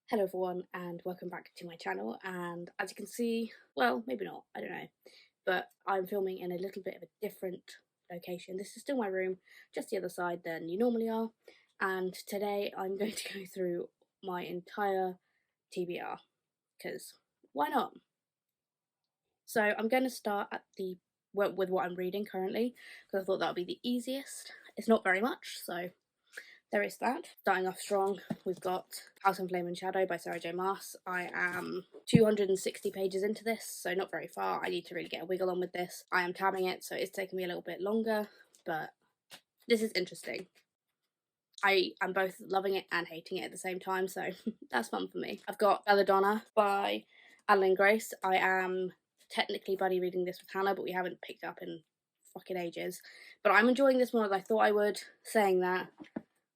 Hello everyone and welcome back to my channel, and as you can see, well, maybe not, I don't know, but I'm filming in a little bit of a different location. This is still my room, just the other side than you normally are, and today I'm going to go through my entire TBR, because why not? So I'm going to start at with what I'm reading currently, because I thought that would be the easiest. It's not very much, so there is that. Starting off strong, we've got House and Flame and Shadow by Sarah J Maas. I am 260 pages into this, so not very far. I need to really get a wiggle on with this. I am tabbing it, so it's taking me a little bit longer, but this is interesting. I am both loving it and hating it at the same time, so that's fun for me. I've got Belladonna by Adeline Grace. I am technically buddy reading this with Hannah, but we haven't picked up in fucking ages. But I'm enjoying this more than I thought I would. Saying that,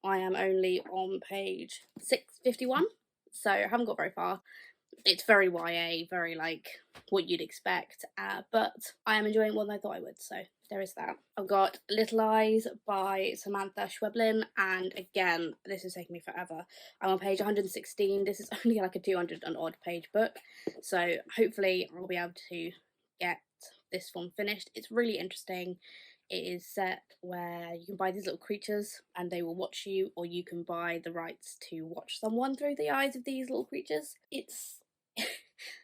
I am only on page 651, so I haven't got very far. It's very YA, very like what you'd expect, but I am enjoying it more than I thought I would, so there is that. I've got Little Eyes by Samantha Schweblin, and again, this is taking me forever. I'm on page 116. This is only like a 200 and odd page book, so hopefully I'll be able to get this one finished. It's really interesting. It is set where you can buy these little creatures and they will watch you, or you can buy the rights to watch someone through the eyes of these little creatures. It's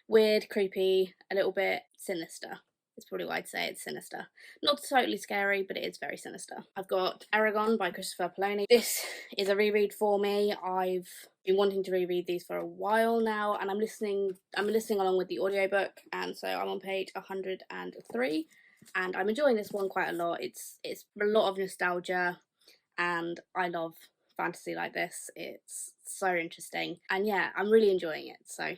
weird, creepy, a little bit sinister. That's probably why I'd say it's sinister. Not totally scary, but it is very sinister. I've got Aragon by Christopher Poloni. This is a reread for me. I've been wanting to reread these for a while now, and I'm listening along with the audiobook, and so I'm on page 103. And I'm enjoying this one quite a lot. It's a lot of nostalgia, and I love fantasy like this. It's so interesting, and yeah, I'm really enjoying it. So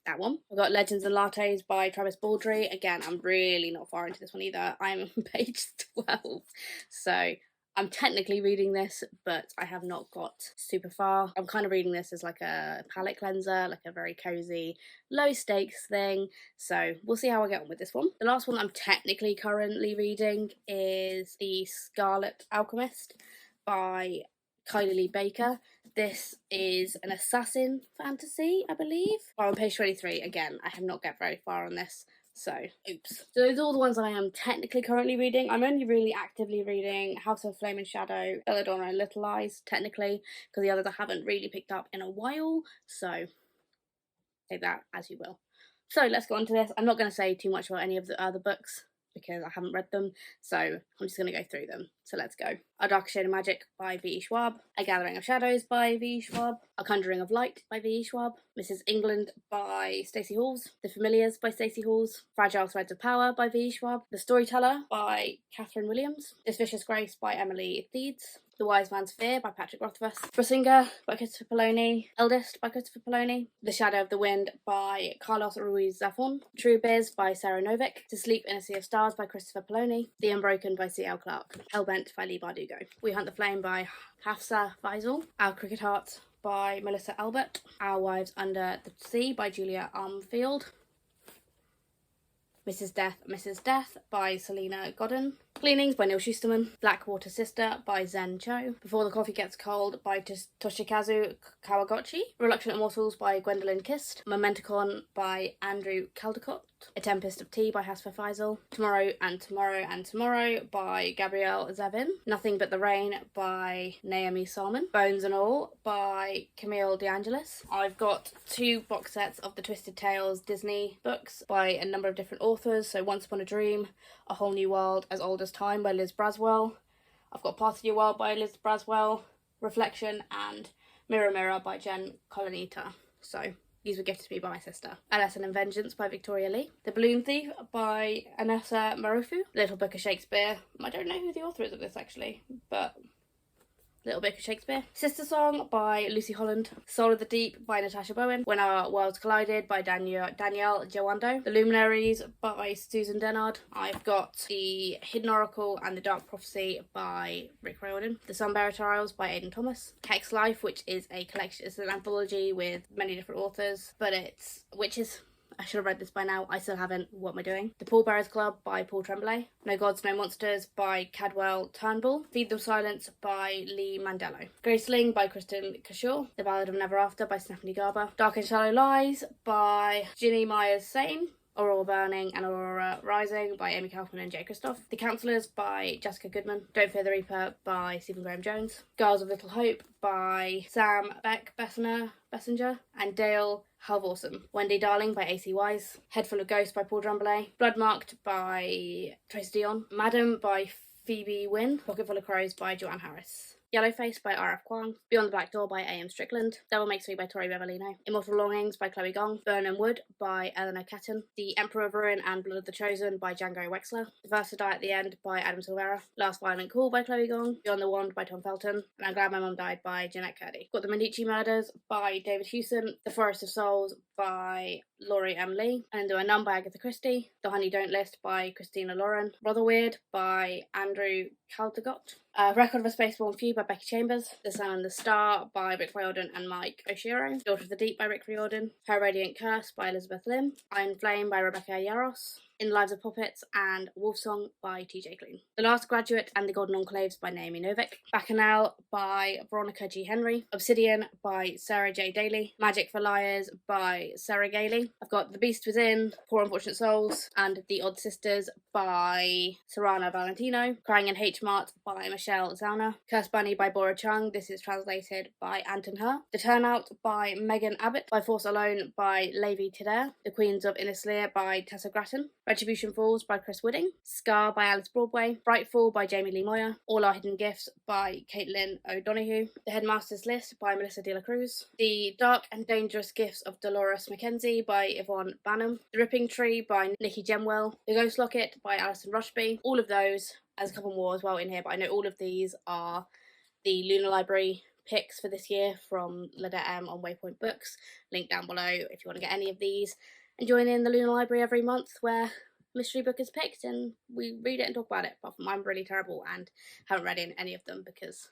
that one. I've got Legends and Lattes by Travis Baldry. Again, I'm really not far into this one either. I'm on page 12, so I'm technically reading this, but I have not got super far. I'm kind of reading this as like a palate cleanser, like a very cozy, low stakes thing. So we'll see how I get on with this one. The last one I'm technically currently reading is The Scarlet Alchemist by Kylie Lee Baker. This is an assassin fantasy, I believe. I'm on page 23. Again, I have not got very far on this. So, oops. So those are all the ones I am technically currently reading. I'm only really actively reading House of Flame and Shadow, Belladonna and Little Eyes, technically, because the others I haven't really picked up in a while. So, take that as you will. So, let's go on to this. I'm not going to say too much about any of the other books, because I haven't read them, so I'm just going to go through them. So let's go. A Darker Shade of Magic by V.E. Schwab, A Gathering of Shadows by V.E. Schwab, A Conjuring of Light by V.E. Schwab, Mrs. England by Stacey Halls, The Familiars by Stacey Halls, Fragile Threads of Power by V.E. Schwab, The Storyteller by Catherine Williams, This Vicious Grace by Emily Theeds, The Wise Man's Fear by Patrick Rothfuss, Brasinga by Christopher Poloni, Eldest by Christopher Poloni, The Shadow of the Wind by Carlos Ruiz Zafón, True Biz by Sarah Novick, To Sleep in a Sea of Stars by Christopher Poloni, The Unbroken by C.L. Clarke, Hellbent by Lee Bardugo, We Hunt the Flame by Hafsa Faisal, Our Cricket Heart by Melissa Albert, Our Wives Under the Sea by Julia Armfield, Mrs. Death by Selena Godden, Gleanings by Neil Schusterman, Blackwater Sister by Zen Cho, Before the Coffee Gets Cold by Toshikazu Kawaguchi, Reluctant Immortals by Gwendolyn Kist, Momenticon by Andrew Caldecott, A Tempest of Tea by Hasfa Faisal, Tomorrow and Tomorrow and Tomorrow by Gabrielle Zavin, Nothing But the Rain by Naomi Salmon, Bones and All by Camille DeAngelis. I've got 2 box sets of the Twisted Tales Disney books by a number of different authors. So Once Upon a Dream, A Whole New World, As Old as Time by Liz Braswell. I've got Part of Your World by Liz Braswell, Reflection, and Mirror Mirror by Jen Colonita. So these were gifted to me by my sister. A Lesson in Vengeance by Victoria Lee. The Balloon Thief by Anessa Marufu. Little Book of Shakespeare. I don't know who the author is of this actually, but Little Book of Shakespeare. Sister Song by Lucy Holland. Soul of the Deep by Natasha Bowen. When Our Worlds Collided by Danielle Jawando. The Luminaries by Susan Dennard. I've got The Hidden Oracle and the Dark Prophecy by Rick Riordan. The Sunbearer Trials by Aidan Thomas. Hex Life, which is a collection, it's an anthology with many different authors, but which is I should have read this by now. I still haven't. What am I doing? The Pallbearers Club by Paul Tremblay. No Gods, No Monsters by Cadwell Turnbull. Feed Them Silence by Lee Mandello. Grey Sling by Kristen Cashore. The Ballad of Never After by Stephanie Garber. Dark and Shallow Lies by Ginny Myers-Sane. Aurora Burning and Aurora Rising by Amy Kaufman and Jay Kristoff. The Counsellors by Jessica Goodman. Don't Fear the Reaper by Stephen Graham Jones. Girls of Little Hope by Sam Bessinger and Dale Halvorsen. Wendy Darling by A.C. Wise. Head Full of Ghosts by Paul Tremblay. Bloodmarked by Tracy Dion. Madam by Phoebe Wynne. Pocket Full of Crows by Joanne Harris. Yellowface by R.F. Kuang. Beyond the Black Door by A.M. Strickland. Devil Makes Me by Tori Beverlino. Immortal Longings by Chloe Gong. Burnham Wood by Eleanor Catton. The Emperor of Ruin and Blood of the Chosen by Django Wexler. The First to Die at the End by Adam Silvera. Last Violent Call by Chloe Gong. Beyond the Wand by Tom Felton. And I'm Glad My Mum Died by Jeanette Curdy. Got the Medici Murders by David Hewson. The Forest of Souls by Laurie M. Lee. And A Nun by Agatha Christie. The Honey Don't List by Christina Lauren. Rather Weird by Andrew Caldecott. Record of a Spaceborne Feud by Becky Chambers. The Sun and the Star by Rick Riordan and Mike Oshiro. Daughter of the Deep by Rick Riordan. Her Radiant Curse by Elizabeth Lim. Iron Flame by Rebecca Yaros. In the Lives of Puppets and Wolfsong by TJ Klune. The Last Graduate and the Golden Enclaves by Naomi Novik. Bacchanal by Veronica G. Henry. Obsidian by Sarah J. Daly. Magic for Liars by Sarah Gailey. I've got The Beast Within, Poor Unfortunate Souls, and The Odd Sisters by Sarana Valentino. Crying in H Mart by Michelle Zauna. Cursed Bunny by Bora Chung. This is translated by Anton Her. The Turnout by Megan Abbott. By Force Alone by Levi Tider. The Queens of Innislear by Tessa Grattan. Retribution Falls by Chris Wooding. Scar by Alice Broadway. Frightful by Jamie Lee Moyer. All Our Hidden Gifts by Caitlin O'Donoghue. The Headmaster's List by Melissa De La Cruz. The Dark and Dangerous Gifts of Dolores Mackenzie by Yvonne Banham. The Ripping Tree by Nikki Gemwell. The Ghost Locket by Alison Rushby. All of those, there's a couple more as well in here, but I know all of these are the Lunar Library picks for this year from Ladette M on Waypoint Books. Link down below if you want to get any of these. And join in the Lunar Library every month where mystery book is picked and we read it and talk about it. Apart from I'm really terrible and haven't read in any of them because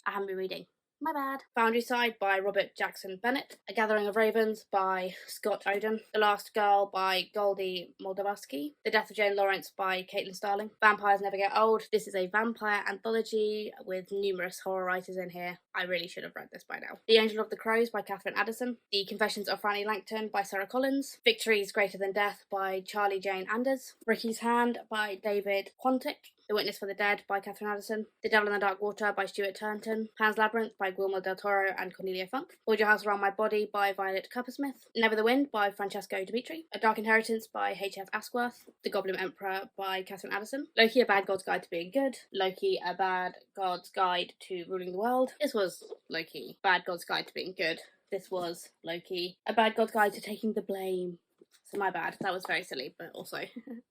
I haven't been reading. My bad. Foundry Side by Robert Jackson Bennett. A Gathering of Ravens by Scott Oden. The Last Girl by Goldie Moldavsky. The Death of Jane Lawrence by Caitlin Starling. Vampires Never Get Old. This is a vampire anthology with numerous horror writers in here. I really should have read this by now. The Angel of the Crows by Catherine Addison. The Confessions of Franny Langton by Sarah Collins. Victories Greater Than Death by Charlie Jane Anders. Ricky's Hand by David Quantick. The Witness for the Dead by Catherine Addison. The Devil in the Dark Water by Stuart Turnton. Pan's Labyrinth by Guillermo del Toro and Cornelia Funk. Hold Your House Around My Body by Violet Coppersmith. Never the Wind by Francesco Dimitri. A Dark Inheritance by H.F. Asquith. The Goblin Emperor by Catherine Addison. Loki, A Bad God's Guide to Being Good. Loki, A Bad God's Guide to Ruling the World. This was Loki, Bad God's Guide to Being Good. This was Loki, A Bad God's Guide to Taking the Blame. So my bad, that was very silly, but also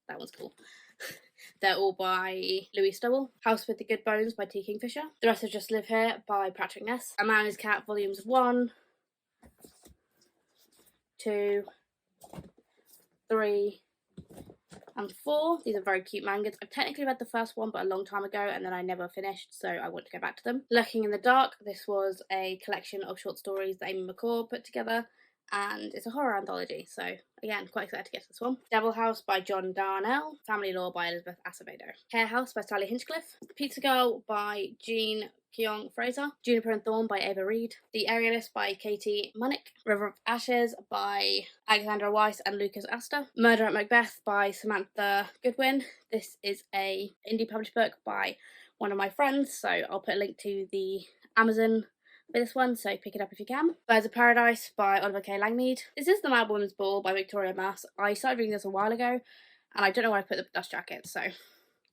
that one's cool. They're all by Louis Stowell. House with the Good Bones by T. Kingfisher. The Rest of Just Live Here by Patrick Ness. A Man and His Cat Volumes 1, 2, 3, and 4. These are very cute mangas. I've technically read the first one, but a long time ago, and then I never finished, so I want to go back to them. Lurking in the Dark. This was a collection of short stories that Amy McCall put together, and it's a horror anthology, so again, quite excited to get to this one. Devil House by John Darnell. Family Law by Elizabeth Acevedo. Hare House by Sally Hinchcliffe. Pizza Girl by Jean Keong Fraser. Juniper and Thorn by Ava Reed. The Aerialist by Katie Munnick. River of Ashes by Alexandra Weiss and Lucas Astor. Murder at Macbeth by Samantha Goodwin. This is a indie published book by one of my friends, so I'll put a link to the Amazon for this one, so pick it up if you can. Birds of Paradise by Oliver K. Langmead. This is The Mad Woman's Ball by Victoria Mass. I started reading this a while ago, and I don't know where I put the dust jacket, so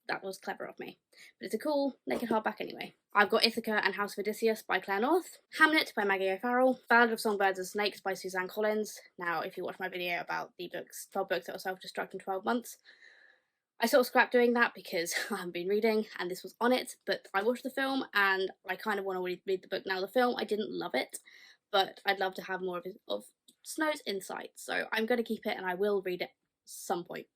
that was clever of me. But it's a cool naked hardback anyway. I've got Ithaca and House of Odysseus by Claire North. Hamnet by Maggie O'Farrell. Ballad of Songbirds and Snakes by Suzanne Collins. Now, if you watch my video about the books, 12 books that were self-destruct in 12 months, I sort of scrapped doing that because I haven't been reading and this was on it, but I watched the film and I kind of want to read the book now. The film, I didn't love it, but I'd love to have more of Snow's insight, so I'm going to keep it and I will read it some point,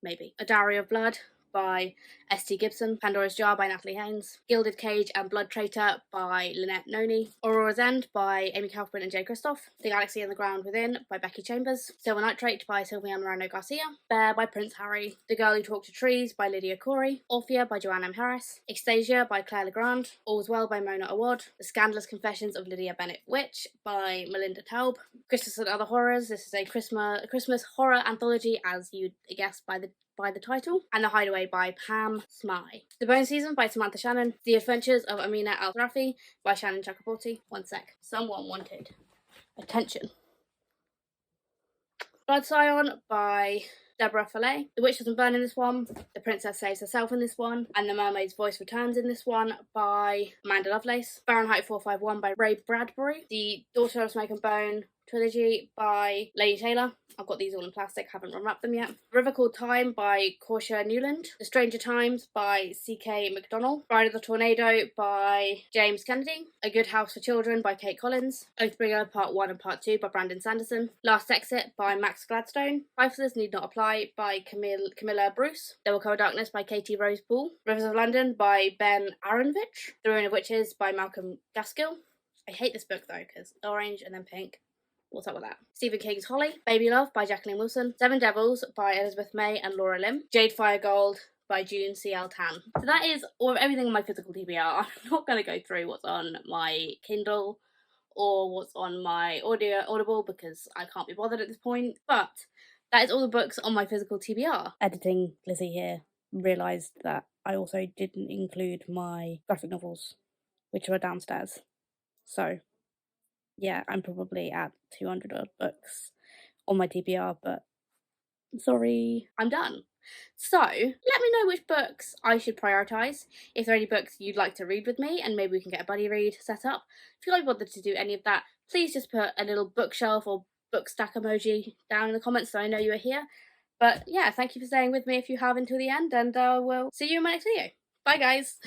maybe. A Diary of Blood by S.T. Gibson, Pandora's Jar by Natalie Haynes, Gilded Cage and Blood Traitor by Lynette Noni, Aurora's End by Amy Kaufman and Jay Kristoff, The Galaxy and the Ground Within by Becky Chambers, Silver Nitrate by Sylvia Morano Garcia, Bear by Prince Harry, The Girl Who Talked to Trees by Lydia Corey, Orphea by Joanne M. Harris, Extasia by Claire Legrand, All's Well by Mona Awad, The Scandalous Confessions of Lydia Bennett Witch by Melinda Taub, Christmas and Other Horrors. This is a Christmas horror anthology, as you'd guess by the title, and The Hideaway by Pam Smythe. The Bone Season by Samantha Shannon, The Adventures of Amina Al-Thrafi by Shannon Chakraborty. One sec, someone wanted attention. Blood Scion by Deborah Fillet. The Witch Doesn't Burn in this one, The Princess Saves Herself in this one, and The Mermaid's Voice Returns in this one by Amanda Lovelace. Fahrenheit 451 by Ray Bradbury. The Daughter of Smoke and Bone trilogy by Lady Taylor. I've got these all in plastic, haven't unwrapped them yet. River Called Time by Corsia Newland. The Stranger Times by C.K. McDonnell. Bride of the Tornado by James Kennedy. A Good House for Children by Kate Collins. Oathbringer Part 1 and Part 2 by Brandon Sanderson. Last Exit by Max Gladstone. Priceless Need Not Apply by Camilla Bruce. There Will Come a Darkness by Katie Rose Ball. Rivers of London by Ben Aronvich. The Ruin of Witches by Malcolm Gaskill. I hate this book though, because orange and then pink. What's up with that? Stephen King's Holly. Baby Love by Jacqueline Wilson. Seven Devils by Elizabeth May and Laura Lim. Jade Fire Gold by June C.L. Tan. So that is all everything on my physical TBR. I'm not going to go through what's on my Kindle or what's on my Audible because I can't be bothered at this point. But that is all the books on my physical TBR. Editing Lizzie here realised that I also didn't include my graphic novels, which are downstairs. So yeah, I'm probably at 200 odd books on my TBR, but sorry, I'm done. So, let me know which books I should prioritise, if there are any books you'd like to read with me, and maybe we can get a buddy read set up. If you can't be bothered to do any of that, please just put a little bookshelf or book stack emoji down in the comments so I know you are here. But yeah, thank you for staying with me if you have until the end, and we'll see you in my next video. Bye guys!